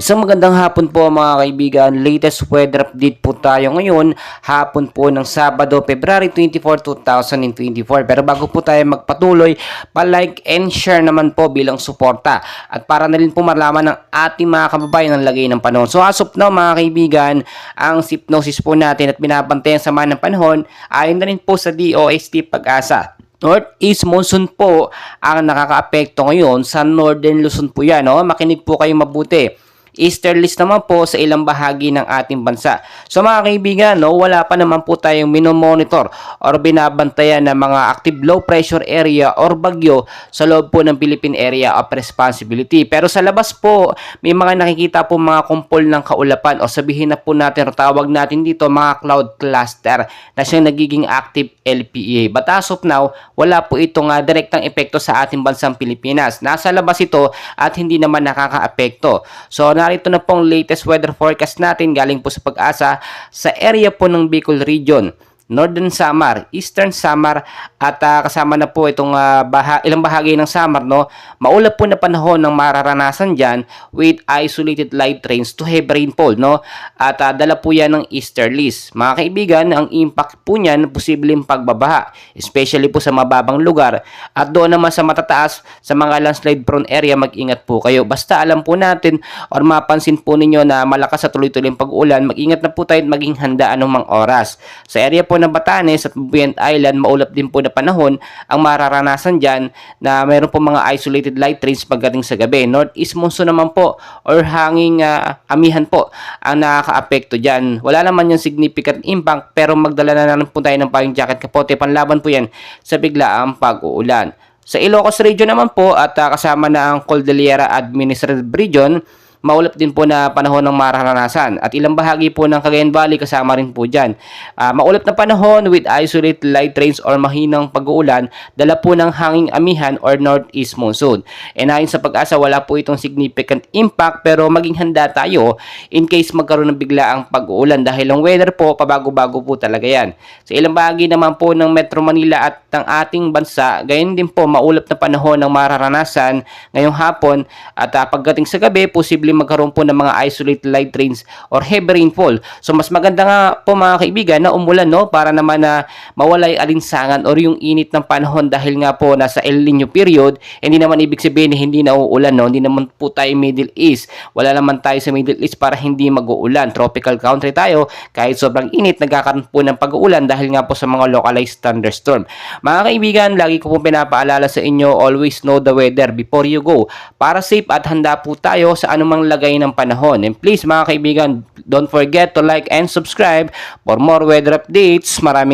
Isang magandang hapon po mga kaibigan. Latest weather update po tayo ngayon. Hapon po ng Sabado, February 24, 2024. Pero bago po tayo magpatuloy, pa-like and share naman po bilang suporta. At para na rin po malaman ng ating mga kababayan ang lagay ng panahon. So as of now mga kaibigan, ang hypnosis po natin at binabantayan sa ng panahon ayon na rin po sa DOST Pag-asa. Northeast monsoon po ang nakakaapekto ngayon sa Northern Luzon po yan. No? Makinig po kayo mabuti. Easterlies naman po sa ilang bahagi ng ating bansa. So mga kaibigan, wala pa naman po tayong minomonitor or binabantayan ng mga active low pressure area or bagyo sa loob po ng Philippine Area of Responsibility. Pero sa labas po, may mga nakikita po mga kumpol ng kaulapan o sabihin na po natin o tawag natin dito mga cloud cluster na siyang nagiging active LPA. But as of now, wala po itong direktang epekto sa ating bansang Pilipinas. Nasa labas ito at hindi naman nakakaapekto. So narito na pong latest weather forecast natin galing po sa Pag-asa sa area po ng Bicol Region, Northern Samar, Eastern Samar at kasama na po itong ilang bahagi ng Samar. Maulap po na panahon ng mararanasan dyan with isolated light rains to heavy rainfall. At dala po yan ng easterlies. Mga kaibigan, ang impact po niyan posibleng pagbabaha, especially po sa mababang lugar. At doon naman sa matataas, sa mga landslide prone area, mag-ingat po kayo. Basta alam po natin or mapansin po ninyo na malakas sa tuloy-tuloy pag-ulan, mag-ingat na po tayo at maging handa anumang oras. Sa area po ng Batanes at Bubuyan Island, maulap din po na panahon ang mararanasan dyan na mayroon po mga isolated light rains pagdating sa gabi. Northeast monsoon naman po or hanging amihan po ang nakaka-apekto dyan. Wala naman yung significant impact pero magdala na lang po tayo ng payong jacket kapote. Panlaban po yan sa biglaang pag-uulan. Sa Ilocos Region naman po at kasama na ang Cordillera Administrative Region, maulap din po na panahon ng mararanasan at ilang bahagi po ng Cagayan Valley kasama rin po dyan. Maulap na panahon with isolated light rains or mahinang pag-uulan, dala po ng hanging amihan or northeast monsoon. And ayon sa Pag-asa, wala po itong significant impact pero maging handa tayo in case magkaroon ng biglaang pag-uulan dahil ang weather po pabago-bago po talaga yan. Sa ilang bahagi naman po ng Metro Manila at ng ating bansa, gayon din po maulap na panahon ng mararanasan ngayong hapon at pagdating sa gabi, posible magkaroon po ng mga isolated light rains or heavy rainfall. So mas maganda nga po mga kaibigan na umulan para naman na mawala yung alinsangan or yung init ng panahon dahil nga po nasa El Nino period. Hindi naman ibig sabihin na hindi na uulan. Hindi naman po tayo Middle East. Wala naman tayo sa Middle East para hindi mag-uulan. Tropical country tayo. Kahit sobrang init, nagkakaroon po ng pag-uulan dahil nga po sa mga localized thunderstorm. Mga kaibigan, lagi ko po pinapaalala sa inyo, always know the weather before you go. Para safe at handa po tayo sa anumang lagay ng panahon. And please mga kaibigan, don't forget to like and subscribe for more weather updates. Maraming